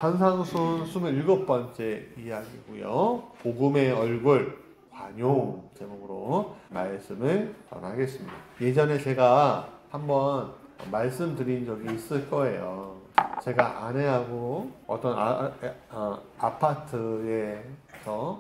산상순 27번째 이야기고요. 복음의 얼굴 관용 제목으로 말씀을 전하겠습니다. 예전에 제가 한번 말씀드린 적이 있을 거예요. 제가 아내하고 어떤 아파트에서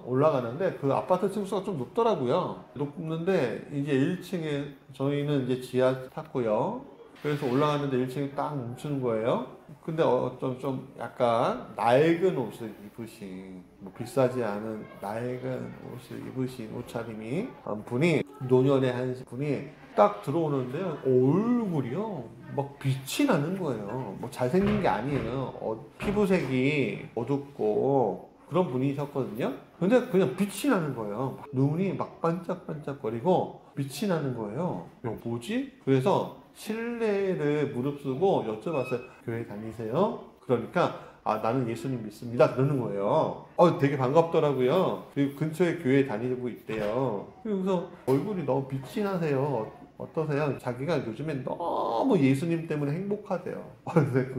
올라가는데 그 아파트 층수가 좀 높더라고요. 높는데 이제 1층에 저희는 이제 지하 탔고요. 그래서 올라갔는데 1층에 딱 멈추는 거예요. 근데 어떤 좀 약간 낡은 옷을 입으신, 뭐 비싸지 않은 낡은 옷을 입으신 옷차림이 한 분이, 노년의 한 분이 딱 들어오는데요. 얼굴이요, 막 빛이 나는 거예요. 뭐 잘생긴 게 아니에요. 피부색이 어둡고 그런 분이셨거든요. 근데 그냥 빛이 나는 거예요. 눈이 막 반짝반짝거리고 빛이 나는 거예요. 이거 뭐지? 그래서 신뢰를 무릅쓰고 여쭤봤어요. 교회 다니세요? 그러니까 나는 예수님 믿습니다. 그러는 거예요. 되게 반갑더라고요. 그리고 근처에 교회 다니고 있대요. 그래서 얼굴이 너무 빛이 나세요. 어떠세요? 자기가 요즘에 너무 예수님 때문에 행복하대요. 근데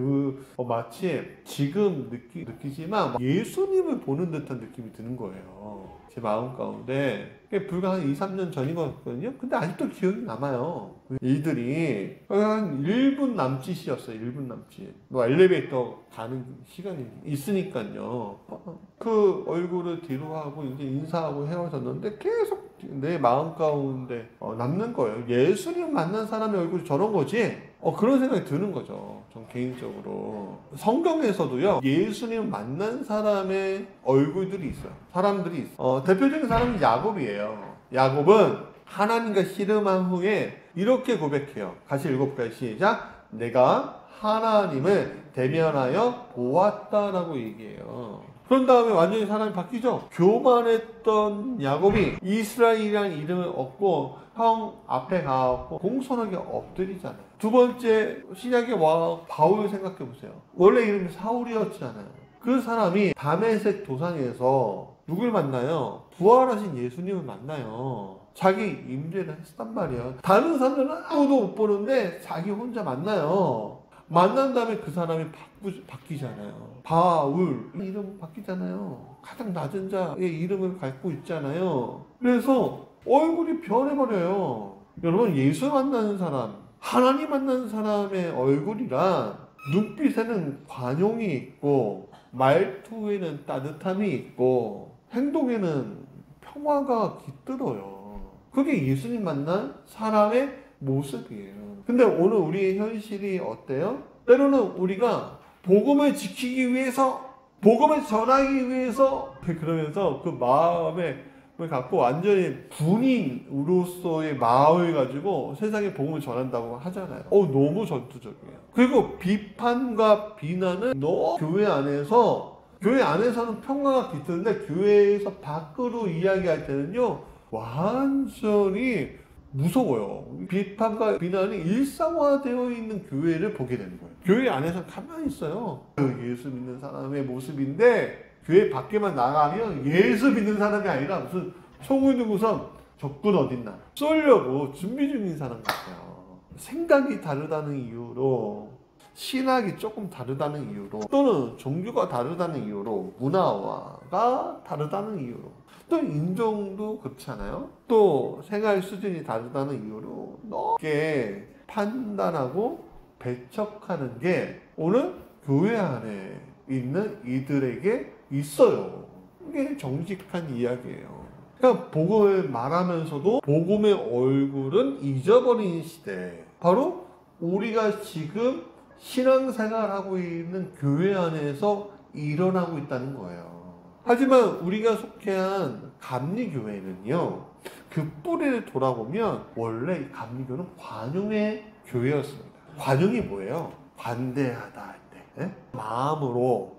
마치 지금 느끼지만 예수님을 보는 듯한 느낌이 드는 거예요. 제 마음 가운데. 불과 한 2, 3년 전이거든요. 근데 아직도 기억이 남아요. 일들이 한 1분 남짓이었어요. 1분 남짓. 뭐 엘리베이터 가는 시간이 있으니까요. 그 얼굴을 뒤로 하고 이제 인사하고 헤어졌는데 계속 내 마음 가운데 남는 거예요. 예수님 만난 사람의 얼굴이 저런 거지? 그런 생각이 드는 거죠. 전 개인적으로. 성경에서도요, 예수님 만난 사람의 얼굴들이 있어요. 사람들이 있어요. 대표적인 사람이 야곱이에요. 야곱은 하나님과 씨름한 후에 이렇게 고백해요. 같이 읽어볼까요? 시작. 내가 하나님을 대면하여 보았다라고 얘기해요. 그런 다음에 완전히 사람이 바뀌죠. 교만했던 야곱이 이스라엘이라는 이름을 얻고 형 앞에 가고 공손하게 엎드리잖아요. 두 번째 신약의 바울 생각해보세요. 원래 이름이 사울이었잖아요. 그 사람이 다메섹 도상에서 누굴 만나요? 부활하신 예수님을 만나요. 자기 임재를 했단 말이에요. 다른 사람들은 아무도 못 보는데 자기 혼자 만나요. 만난 다음에 그 사람이 바뀌잖아요. 바울 이름 바뀌잖아요. 가장 낮은 자의 이름을 갖고 있잖아요. 그래서 얼굴이 변해버려요. 여러분, 예수 만나는 사람, 하나님 만나는 사람의 얼굴이란 눈빛에는 관용이 있고 말투에는 따뜻함이 있고 행동에는 평화가 깃들어요. 그게 예수님 만난 사람의 모습이에요. 근데 오늘 우리의 현실이 어때요? 때로는 우리가 복음을 지키기 위해서, 복음을 전하기 위해서, 그러면서 그 마음을 갖고 완전히 군인으로서의 마음을 가지고 세상에 복음을 전한다고 하잖아요. 너무 전투적이에요. 그리고 비판과 비난은 교회 안에서는 평화가 깃드는데 교회에서 밖으로 이야기할 때는요, 완전히 무서워요. 비판과 비난이 일상화되어 있는 교회를 보게 되는 거예요. 교회 안에서 가만히 있어요. 예수 믿는 사람의 모습인데 교회 밖에만 나가면 예수 믿는 사람이 아니라 무슨 총을 들고선 적군 어딨나 쏘려고 준비 중인 사람 같아요. 생각이 다르다는 이유로, 신학이 조금 다르다는 이유로, 또는 종교가 다르다는 이유로, 문화가 다르다는 이유로, 또 인종도 그렇잖아요. 또 생활 수준이 다르다는 이유로 넓게 판단하고 배척하는 게 오늘 교회 안에 있는 이들에게 있어요. 이게 정직한 이야기예요. 그러니까 복음을 말하면서도 복음의 얼굴은 잊어버린 시대, 바로 우리가 지금 신앙생활하고 있는 교회 안에서 일어나고 있다는 거예요. 하지만 우리가 속해한 감리교회는요, 그 뿌리를 돌아보면 원래 감리교는 관용의 교회였습니다. 관용이 뭐예요? 관대하다 할 때, 마음으로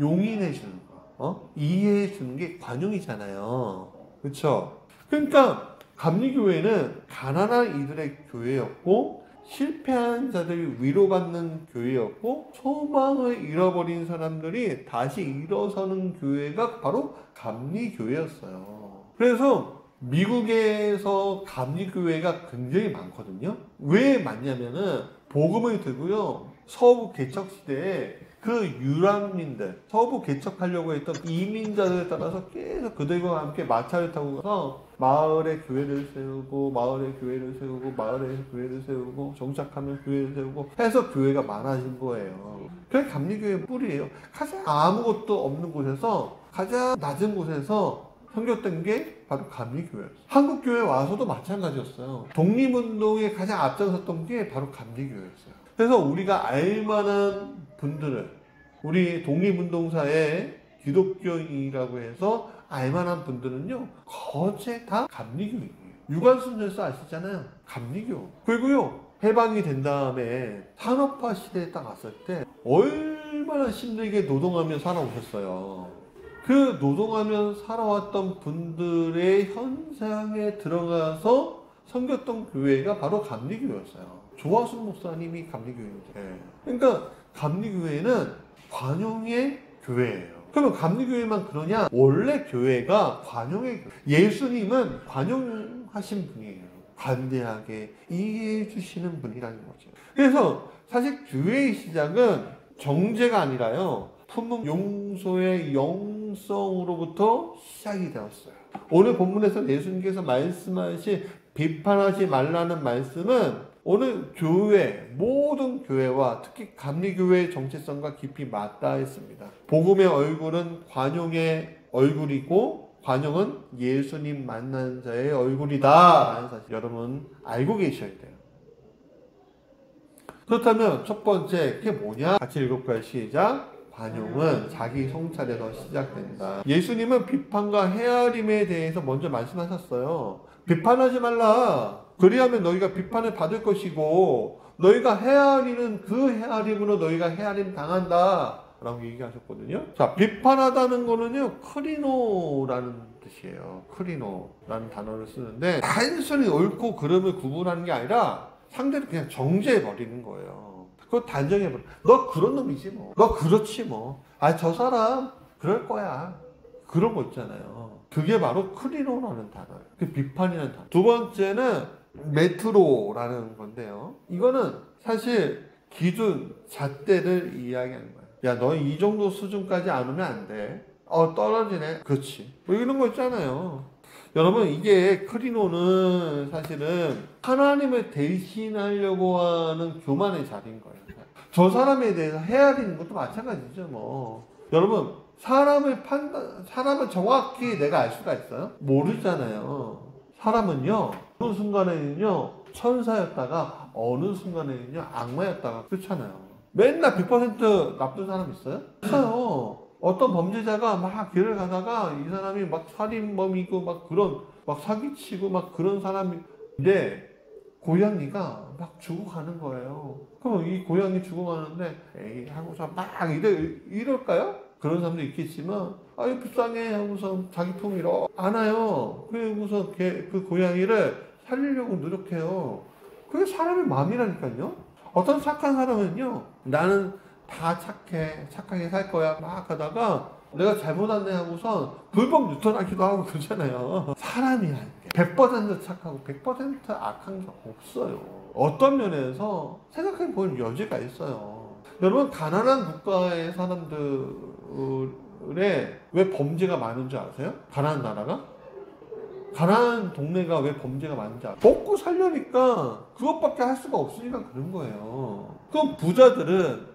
용인해 주는 거, 이해해 주는 게 관용이잖아요. 그렇죠? 그러니까 감리교회는 가난한 이들의 교회였고, 실패한 자들이 위로받는 교회였고, 소망을 잃어버린 사람들이 다시 일어서는 교회가 바로 감리교회였어요. 그래서 미국에서 감리교회가 굉장히 많거든요. 왜 많냐면은 복음을 들고요, 서부 개척 시대에 그 유랑민들, 서부 개척하려고 했던 이민자들에 따라서 계속 그들과 함께 마차를 타고 가서 마을에 교회를 세우고 마을에 교회를 세우고 마을에 교회를 세우고 정착하면 교회를 세우고 해서 교회가 많아진 거예요. 그게 감리교회의 뿌리예요. 가장 아무것도 없는 곳에서 가장 낮은 곳에서 섬겼던 게 바로 감리교회였어요. 한국교회 와서도 마찬가지였어요. 독립운동에 가장 앞장섰던 게 바로 감리교회였어요. 그래서 우리가 알만한 분들은 우리 독립운동사의 기독교인이라고 해서 알만한 분들은요 거제 다 감리교인이에요. 유관순 열사 아시잖아요. 감리교. 그리고요 해방이 된 다음에 산업화 시대에 딱 왔을 때 얼마나 힘들게 노동하며 살아오셨어요. 그 노동하며 살아왔던 분들의 현상에 들어가서 섬겼던 교회가 바로 감리교회였어요. 조화순 목사님이 감리교회입니다. 그러니까 감리교회는 관용의 교회예요. 그러면 감리교회만 그러냐? 원래 교회가 관용의 교회. 예수님은 관용하신 분이에요. 관대하게 이해해 주시는 분이라는 거죠. 그래서 사실 교회의 시작은 정죄가 아니라요. 품은 용서의 영성으로부터 시작이 되었어요. 오늘 본문에서 예수님께서 말씀하신 비판하지 말라는 말씀은 오늘 교회, 모든 교회와 특히 감리교회의 정체성과 깊이 맞닿아 있습니다. 복음의 얼굴은 관용의 얼굴이고 관용은 예수님 만난 자의 얼굴이다 라는 사실 여러분 알고 계셔야 돼요. 그렇다면 첫 번째 그게 뭐냐? 같이 읽어볼까요? 시작! 관용은 자기 성찰에서 시작된다. 예수님은 비판과 헤아림에 대해서 먼저 말씀하셨어요. 비판하지 말라. 그리하면 너희가 비판을 받을 것이고 너희가 헤아리는 그 헤아림으로 너희가 헤아림 당한다 라고 얘기하셨거든요. 자, 비판하다는 거는요 크리노라는 뜻이에요. 크리노라는 단어를 쓰는데 단순히 옳고 그름을 구분하는 게 아니라 상대를 그냥 정죄해버리는 거예요. 그거 단정해버려. 너 그런 놈이지 뭐. 너 그렇지 뭐. 아, 저 사람 그럴 거야. 그런 거 있잖아요. 그게 바로 크리노라는 단어예요. 그 비판이라는 단어. 두 번째는 메트로라는 건데요. 이거는 사실 기준, 잣대를 이야기하는 거예요. 야, 너 이 정도 수준까지 안 오면 안 돼. 떨어지네. 그렇지. 뭐 이런 거 있잖아요. 여러분, 이게 크리노는 사실은 하나님을 대신하려고 하는 교만의 자리인 거예요. 저 사람에 대해서 헤아리는 것도 마찬가지죠, 뭐. 여러분, 사람을 정확히 내가 알 수가 있어요? 모르잖아요. 사람은요, 어느 순간에는요, 천사였다가 어느 순간에는요, 악마였다가 그렇잖아요. 맨날 100% 나쁜 사람 있어요? 있어요. 어떤 범죄자가 막 길을 가다가 이 사람이 막 살인범이고 막 사기치고 막 그런 사람인데 고양이가 막 죽어가는 거예요. 그럼 이 고양이 죽어가는데 에이 하고서 막 이럴까요? 그런 사람도 있겠지만 아유 불쌍해 하고서 자기 품 잃어 안아요. 그러고서 그 고양이를 살리려고 노력해요. 그게 사람의 마음이라니까요. 어떤 착한 사람은요 나는 다 착하게 살 거야 막 하다가 내가 잘못했네 하고서 불법 유턴하기도 하고 그러잖아요. 사람이라는 게 100% 착하고 100% 악한 게 없어요. 어떤 면에서 생각해 볼 여지가 있어요. 여러분 가난한 국가의 사람들의 왜 범죄가 많은 줄 아세요? 가난한 나라가? 가난한 동네가 왜 범죄가 많은지 알아요? 먹고 살려니까 그것밖에 할 수가 없으니까 그런 거예요. 그럼 부자들은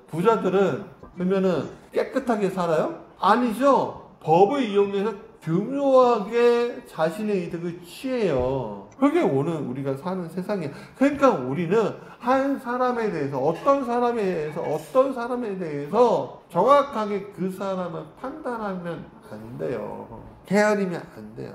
그러면은 깨끗하게 살아요? 아니죠. 법을 이용해서 교묘하게 자신의 이득을 취해요. 그게 오늘 우리가 사는 세상이에요. 그러니까 우리는 한 사람에 대해서 어떤 사람에 대해서 정확하게 그 사람을 판단하면 안 돼요. 헤아리면 안 돼요.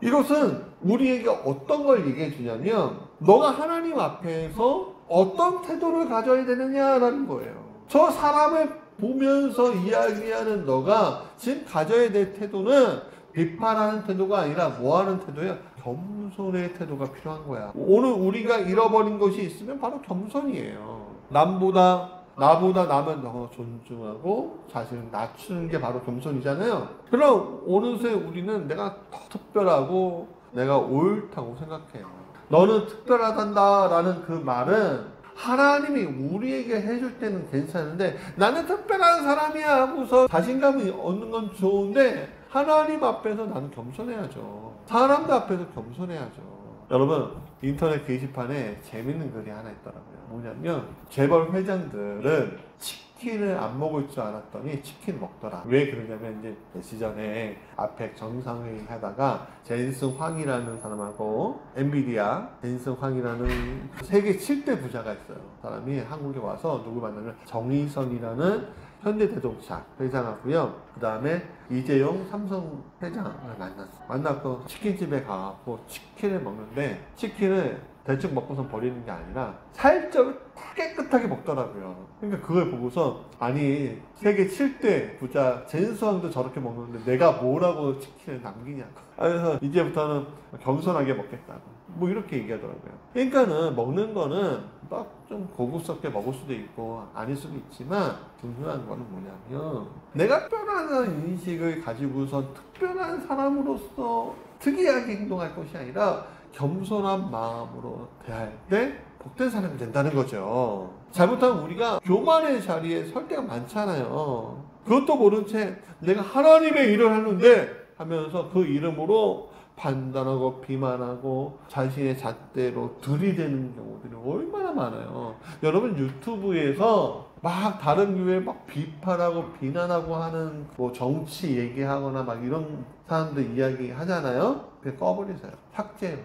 이것은 우리에게 어떤 걸 얘기해 주냐면 너가 하나님 앞에서 어떤 태도를 가져야 되느냐라는 거예요. 저 사람을 보면서 이야기하는 너가 지금 가져야 될 태도는 비판하는 태도가 아니라 뭐 하는 태도야? 겸손의 태도가 필요한 거야. 오늘 우리가 잃어버린 것이 있으면 바로 겸손이에요. 나보다 남을 더 존중하고 자신을 낮추는 게 바로 겸손이잖아요. 그럼 어느새 우리는 내가 더 특별하고 내가 옳다고 생각해요. 너는 특별하단다 라는 그 말은 하나님이 우리에게 해줄 때는 괜찮은데 나는 특별한 사람이야 하고서 자신감을 얻는 건 좋은데 하나님 앞에서 나는 겸손해야죠. 사람들 앞에서 겸손해야죠. 여러분 인터넷 게시판에 재밌는 글이 하나 있더라고요. 뭐냐면 재벌 회장들은 치킨을 안 먹을 줄 알았더니 치킨 먹더라. 왜 그러냐면 이제 며칠 전에 아펙 정상회의 하다가 젠슨 황이라는 사람하고 엔비디아 젠슨 황이라는 세계 7대 부자가 있어요. 사람이 한국에 와서 누구 만나면 정의선이라는 현대자동차 회장하고요. 그 다음에 이재용 삼성 회장을 만났어. 만나서 치킨집에 가고 치킨을 먹는데 치킨을 대충 먹고선 버리는 게 아니라 살짝을 깨끗하게 먹더라고요. 그러니까 그걸 보고서 아니 세계 7대 부자 젠스왕도 저렇게 먹는데 내가 뭐라고 치킨을 남기냐고. 그래서 이제부터는 겸손하게 먹겠다고. 뭐 이렇게 얘기하더라고요. 그러니까는 먹는 거는 막 좀 고급스럽게 먹을 수도 있고 아닐 수도 있지만 중요한 거는 뭐냐면 내가 특별한 인식을 가지고선 특별한 사람으로서 특이하게 행동할 것이 아니라 겸손한 마음으로 대할 때 복된 사람이 된다는 거죠. 잘못하면 우리가 교만의 자리에 설 때가 많잖아요. 그것도 모른 채 내가 하나님의 일을 하는데 하면서 그 이름으로 판단하고 비만하고 자신의 잣대로 들이대는 경우들이 얼마나 많아요. 여러분 유튜브에서 막 다른 교회 막 비판하고 비난하고 하는 뭐 정치 얘기하거나 막 이런 사람들 이야기 하잖아요. 그냥 꺼버리세요. 삭제.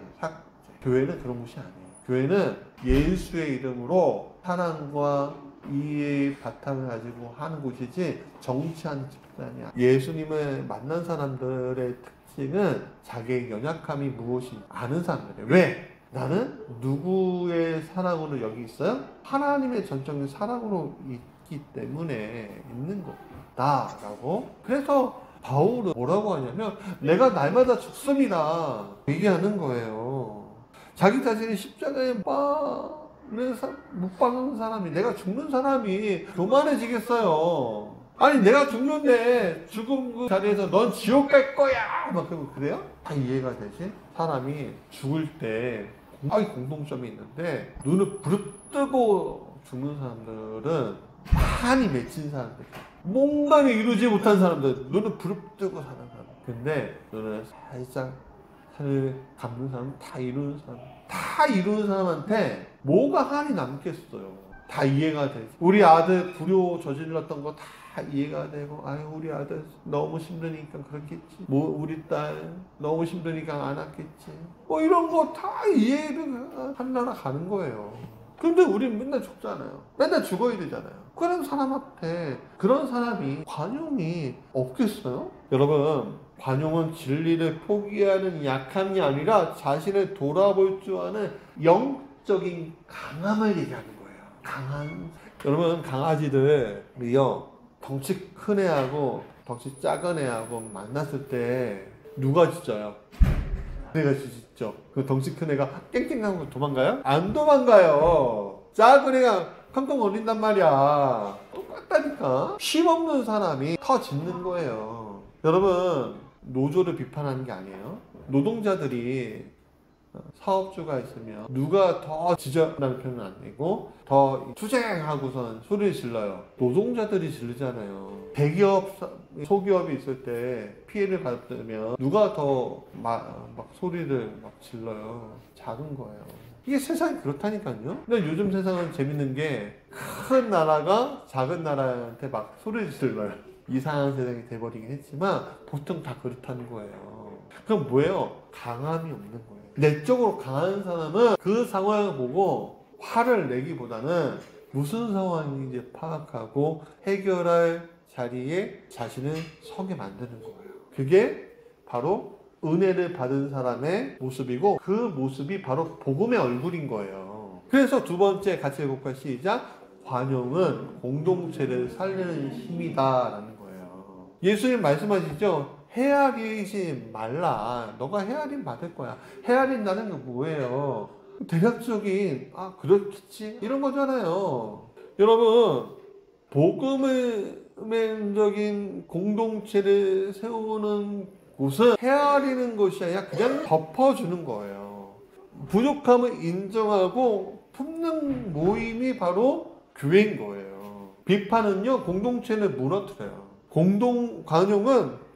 교회는 그런 곳이 아니에요. 교회는 예수의 이름으로 사랑과 이해의 바탕을 가지고 하는 곳이지 정치하는 집단이야. 예수님을 만난 사람들의 특징은 자기의 연약함이 무엇인지 아는 사람들이에요. 왜? 나는 누구의 사랑으로 여기 있어요? 하나님의 전적인 사랑으로 있기 때문에 있는 거다 라고. 그래서 바울은 뭐라고 하냐면 내가 날마다 죽습니다 얘기하는 거예요. 자기 자신이 십자가에 못 박은 사람이, 내가 죽는 사람이 교만해지겠어요. 아니 내가 죽는데 죽은 그 자리에서 넌 지옥 갈 거야 막 그래요? 다 이해가 되지? 사람이 죽을 때 공동점이 있는데 눈을 부릅뜨고 죽는 사람들은 많이 맺힌 사람들, 뭔가를 이루지 못한 사람들, 눈을 부릅뜨고 사는 사람. 근데 눈을 살짝 산을 감는 사람은 다 이루는 사람한테 뭐가 한이 남겠어요. 다 이해가 되지. 우리 아들 불효 저질렀던 거 다 이해가 되고, 아유 우리 아들 너무 힘드니까 그렇겠지, 뭐 우리 딸 너무 힘드니까 안 왔겠지, 뭐 이런 거 다 이해를 하려나 가는 거예요. 근데 우린 맨날 죽잖아요. 맨날 죽어야 되잖아요. 그런 사람한테 그런 사람이 관용이 없겠어요? 여러분, 관용은 진리를 포기하는 약함이 아니라 자신을 돌아볼 줄 아는 영적인 강함을 얘기하는 거예요. 강함. 여러분, 강아지들이요, 덩치 큰 애하고 덩치 작은 애하고 만났을 때 누가 짖어요? 내가 짖죠. 그 덩치 큰 애가 깽깽하고 도망가요? 안 도망가요. 작은 애가 컹컹 거린단 말이야. 똑같다니까. 힘없는 사람이 더 짖는 거예요. 여러분, 노조를 비판하는 게 아니에요. 노동자들이 사업주가 있으면 누가 더 지저분한 편은 아니고 더 투쟁하고선 소리를 질러요. 노동자들이 지르잖아요. 대기업, 소기업이 있을 때 피해를 받으면 누가 더 막 소리를 막 질러요. 작은 거예요. 이게 세상이 그렇다니까요. 근데 요즘 세상은 재밌는 게 큰 나라가 작은 나라한테 막 소리를 질러요. 이상한 세상이 돼버리긴 했지만 보통 다 그렇다는 거예요. 그럼 뭐예요? 강함이 없는 거예요. 내적으로 강한 사람은 그 상황을 보고 화를 내기보다는 무슨 상황인지 파악하고 해결할 자리에 자신을 서게 만드는 거예요. 그게 바로 은혜를 받은 사람의 모습이고 그 모습이 바로 복음의 얼굴인 거예요. 그래서 두 번째 같이 해볼까요? 시작. 관용은 공동체를 살리는 힘이다 라는 거예요. 예수님 말씀하시죠? 헤아리지 말라. 너가 헤아림 받을 거야. 헤아린다는 게 뭐예요? 대략적인 그렇겠지 이런 거잖아요. 여러분, 복음적인 공동체를 세우는 곳은 헤아리는 것이 아니라 그냥 덮어주는 거예요. 부족함을 인정하고 품는 모임이 바로 교회인 거예요. 비판은요, 공동체를 무너뜨려요.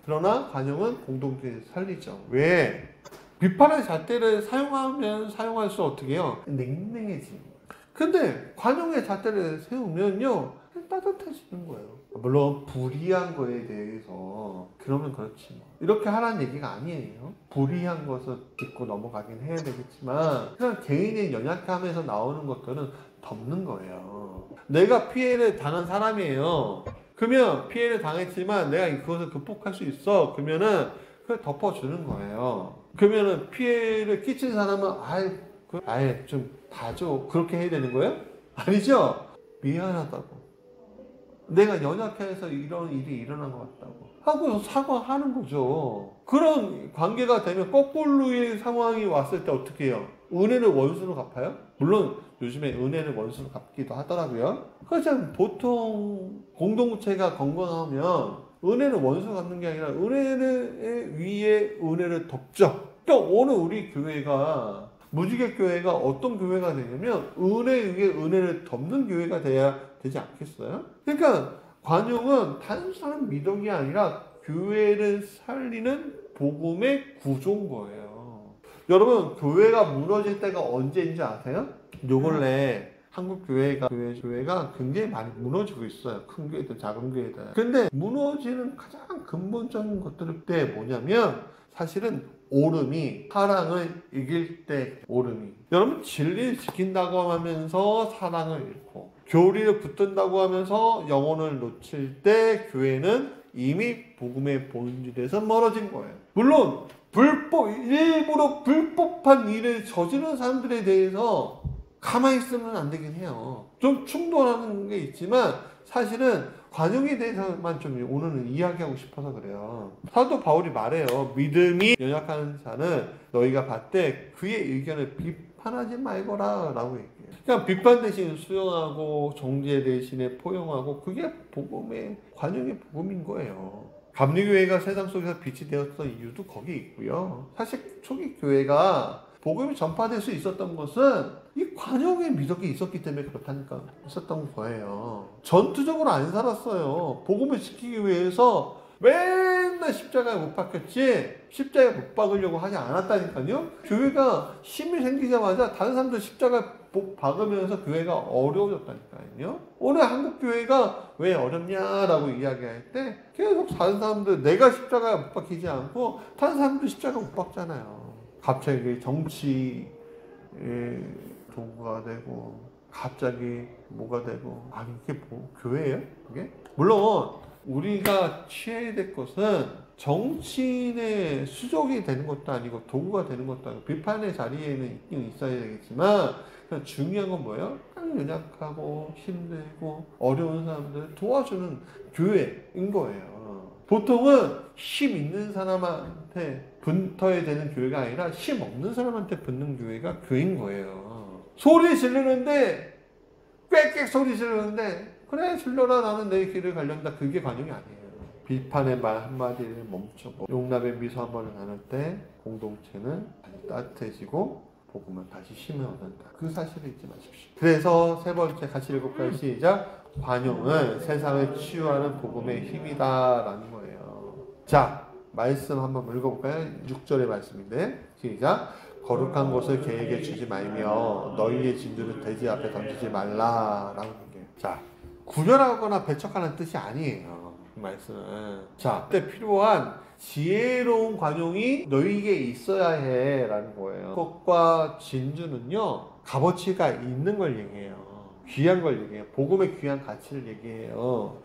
그러나 관용은 공동체를 살리죠. 왜? 비판의 잣대를 사용하면 사용할수록 어떻게 해요? 냉랭해지는 거예요. 근데 관용의 잣대를 세우면요, 따뜻해지는 거예요. 물론 불이한 거에 대해서 그러면 그렇지 뭐. 이렇게 하라는 얘기가 아니에요. 불이한 것을 짚고 넘어가긴 해야 되겠지만 그냥 개인의 연약함에서 나오는 것들은 덮는 거예요. 내가 피해를 당한 사람이에요. 그러면 피해를 당했지만 내가 그것을 극복할 수 있어. 그러면은 그걸 덮어주는 거예요. 그러면은 피해를 끼친 사람은 아예 좀 봐줘. 그렇게 해야 되는 거예요? 아니죠? 미안하다고. 내가 연약해서 이런 일이 일어난 것 같다고 하고 사과하는 거죠. 그런 관계가 되면 거꾸로의 상황이 왔을 때 어떻게 해요? 은혜를 원수로 갚아요? 물론 요즘에 은혜를 원수로 갚기도 하더라고요. 그렇지만 보통 공동체가 건강하면 은혜는 원수로 갚는 게 아니라 은혜 위에 은혜를 덮죠. 그러니까 오늘 우리 교회가 무지개 교회가 어떤 교회가 되냐면 은혜 위에 은혜를 덮는 교회가 돼야 되지 않겠어요? 그러니까 관용은 단순한 미덕이 아니라 교회를 살리는 복음의 구조인 거예요. 여러분, 교회가 무너질 때가 언제인지 아세요? 요 근래 한국 교회가 굉장히 많이 무너지고 있어요. 큰 교회든 작은 지교회든. 근데 무너지는 가장 근본적인 것들 때 뭐냐면 사실은 오름이 사랑을 이길 때 오름이. 여러분, 진리를 지킨다고 하면서 사랑을 잃고 교리를 붙든다고 하면서 영혼을 놓칠 때 교회는 이미 복음의 본질에서 멀어진 거예요. 물론 일부러 불법한 일을 저지르는 사람들에 대해서 가만히 있으면 안 되긴 해요. 좀 충돌하는 게 있지만 사실은 관용에 대해서만 좀 오늘은 이야기하고 싶어서 그래요. 사도 바울이 말해요. 믿음이 연약한 자는 너희가 봤되 그의 의견을 비판하지 말거라 라고 얘기해요. 그냥 비판 대신 수용하고 정죄 대신에 포용하고 그게 복음의 관용의 복음인 거예요. 감리교회가 세상 속에서 빛이 되었던 이유도 거기 있고요. 사실 초기 교회가 복음이 전파될 수 있었던 것은 이 관용의 미덕이 있었기 때문에 그렇다니까 있었던 거예요. 전투적으로 안 살았어요. 복음을 지키기 위해서 맨날 십자가에 못 박혔지 십자가에 못 박으려고 하지 않았다니까요. 교회가 힘이 생기자마자 다른 사람들 십자가에 박으면서 교회가 어려워졌다니까요. 오늘 한국 교회가 왜 어렵냐라고 이야기할 때 계속 다른 사람들 내가 십자가에 못 박히지 않고 다른 사람들 십자가 못 박잖아요. 갑자기 정치 도구가 되고 갑자기 뭐가 되고 이게 뭐 교회예요? 그게? 물론 우리가 취해야 될 것은 정치인의 수족이 되는 것도 아니고 도구가 되는 것도 아니고 비판의 자리에는 있긴 있어야 되겠지만 중요한 건 뭐예요? 연약하고 힘들고 어려운 사람들을 도와주는 교회인 거예요. 보통은 힘 있는 사람한테 붙어야 되는 교회가 아니라 힘 없는 사람한테 붙는 교회가 교회인 거예요. 소리 지르는데 꽥꽥 소리 지르는데 그래 질러라 나는 내 길을 가련다 그게 관용이 아니에요. 비판의 말 한마디를 멈추고 용납의 미소 한 번을 나눌 때 공동체는 따뜻해지고 복음은 다시 힘을 얻는다. 그 사실을 잊지 마십시오. 그래서 세 번째 같이 읽어볼까요? 시작. 관용은 세상을 치유하는 복음의 힘이다 라는 거예요. 자, 말씀 한번 읽어볼까요? 6절의 말씀인데 시작. 거룩한 것을 개에게 주지 말며 너희의 진주를 돼지 앞에 던지지 말라 라고 얘기해요. 자, 구별하거나 배척하는 뜻이 아니에요. 이 말씀은. 자, 그때 필요한 지혜로운 관용이 너희에게 있어야 해 라는 거예요. 그것과 진주는요 값어치가 있는 걸 얘기해요. 귀한 걸 얘기해요. 복음의 귀한 가치를 얘기해요.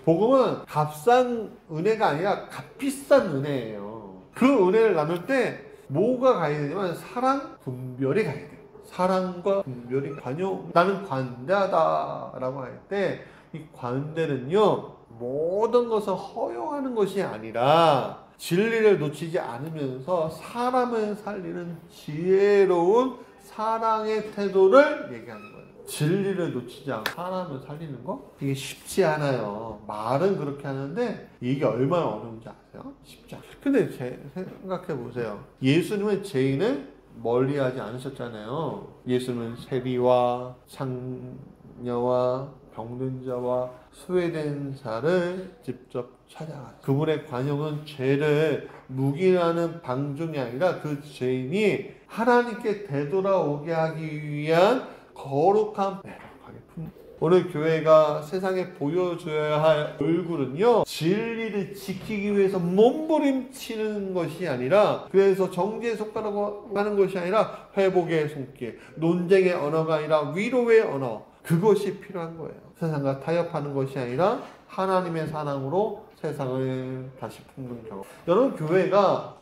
복음은 값싼 은혜가 아니라 값비싼 은혜예요. 그 은혜를 나눌 때 뭐가 가야 되냐면 사랑, 분별이 가야 돼요. 사랑과 분별이 관용. 나는 관대하다 라고 할 때 이 관대는요 모든 것을 허용하는 것이 아니라 진리를 놓치지 않으면서 사람을 살리는 지혜로운 사랑의 태도를 얘기하는 거예요. 진리를 놓치지 않고 사람을 살리는 거? 이게 쉽지 않아요. 말은 그렇게 하는데 이게 얼마나 어려운지 아세요? 쉽지 않아요. 근데 생각해 보세요. 예수님은 죄인을 멀리하지 않으셨잖아요. 예수는 세리와 창녀와 병든 자와 소외된 자를 직접 찾아가요. 그분의 관용은 죄를 묵인하는 방종이 아니라 그 죄인이 하나님께 되돌아오게 하기 위한 거룩한 매력하게 품. 오늘 교회가 세상에 보여줘야 할 얼굴은요, 진리를 지키기 위해서 몸부림치는 것이 아니라, 그래서 정죄의 손가락으로 하는 것이 아니라 회복의 손길, 논쟁의 언어가 아니라 위로의 언어, 그것이 필요한 거예요. 세상과 타협하는 것이 아니라 하나님의 사랑으로 세상을 다시 품는 경우. 여러분, 교회가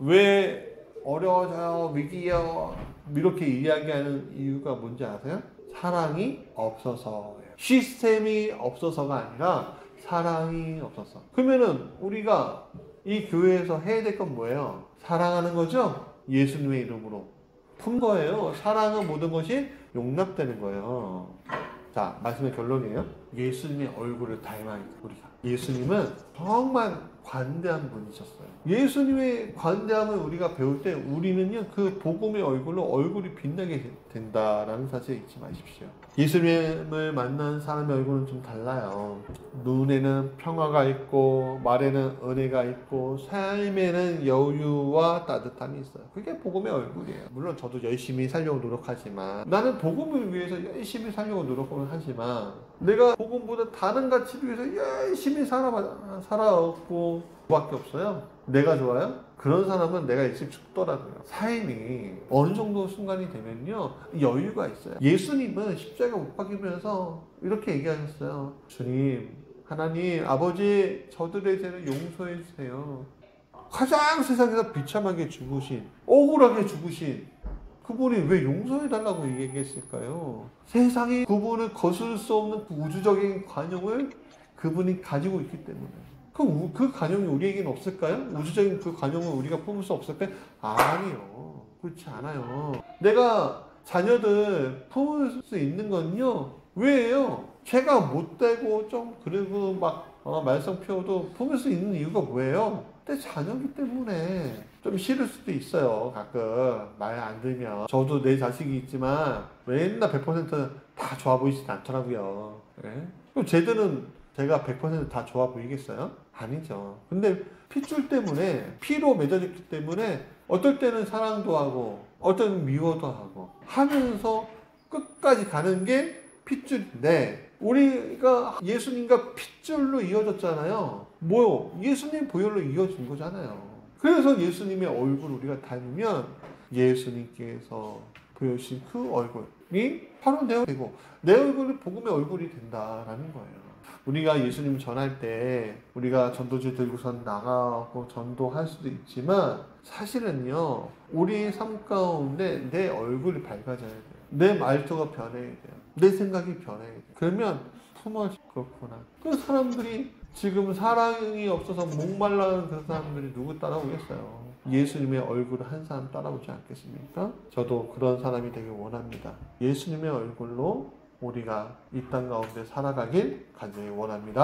왜 어려워져요, 위기요, 이렇게 이야기하는 이유가 뭔지 아세요? 사랑이 없어서예요. 시스템이 없어서가 아니라 사랑이 없어서. 그러면은 우리가 이 교회에서 해야 될 건 뭐예요? 사랑하는 거죠? 예수님의 이름으로 푼 거예요. 사랑은 모든 것이 용납되는 거예요. 자, 말씀의 결론이에요. 예수님의 얼굴을 닮아야 우리가. 예수님은 정말 관대한 분이셨어요. 예수님의 관대함을 우리가 배울 때 우리는요, 그 복음의 얼굴로 얼굴이 빛나게 된다라는 사실을 잊지 마십시오. 예수님을 만난 사람의 얼굴은 좀 달라요. 눈에는 평화가 있고, 말에는 은혜가 있고, 삶에는 여유와 따뜻함이 있어요. 그게 복음의 얼굴이에요. 물론 저도 열심히 살려고 노력하지만, 나는 복음을 위해서 열심히 살려고 노력을 하지만, 내가 복음보다 다른 가치를 위해서 열심히 살아왔고 그밖에 없어요. 내가 좋아요? 그런 사람은 내가 일찍 죽더라고요. 삶이 어느 정도 순간이 되면요, 여유가 있어요. 예수님은 십자가 못 박히면서 이렇게 얘기하셨어요. 주님, 하나님, 아버지, 저들의 죄를 용서해 주세요. 가장 세상에서 비참하게 죽으신, 억울하게 죽으신 그분이 왜 용서해달라고 얘기했을까요? 세상이 그분을 거스를 수 없는 그 우주적인 관용을 그분이 가지고 있기 때문에. 그 관용이 우리에게는 없을까요? 우주적인 그 관용을 우리가 품을 수 없을까요? 아니요. 그렇지 않아요. 내가 자녀들 품을 수 있는 건요, 왜요? 걔가 못되고 좀 그리고 막 말썽 피워도 품을 수 있는 이유가 뭐예요? 내 자녀기 때문에. 좀 싫을 수도 있어요. 가끔 말 안 들면. 저도 내 자식이 있지만 맨날 100%다 좋아 보이진 않더라고요. 네? 그럼 쟤들은 제가 100% 다 좋아 보이겠어요? 아니죠. 근데 핏줄 때문에, 피로 맺어졌기 때문에 어떨 때는 사랑도 하고 어떨 때는 미워도 하고 하면서 끝까지 가는 게 핏줄인데, 우리가 예수님과 핏줄로 이어졌잖아요. 뭐요? 예수님 보혈로 이어진 거잖아요. 그래서 예수님의 얼굴을 우리가 닮으면 예수님께서 보여주신 그 얼굴이 바로 내 얼굴이고, 내 얼굴이 복음의 얼굴이 된다라는 거예요. 우리가 예수님 전할 때 우리가 전도지 들고선 나가고 전도할 수도 있지만, 사실은요, 우리의 삶 가운데 내 얼굴이 밝아져야 돼요. 내 말투가 변해야 돼요. 내 생각이 변해야 돼요. 그러면 그렇구나. 그 사람들이 지금 사랑이 없어서 목말라하는 그 사람들이 누구 따라오겠어요? 예수님의 얼굴을 한 사람 따라오지 않겠습니까? 저도 그런 사람이 되길 원합니다. 예수님의 얼굴로 우리가 이 땅 가운데 살아가길 간절히 원합니다.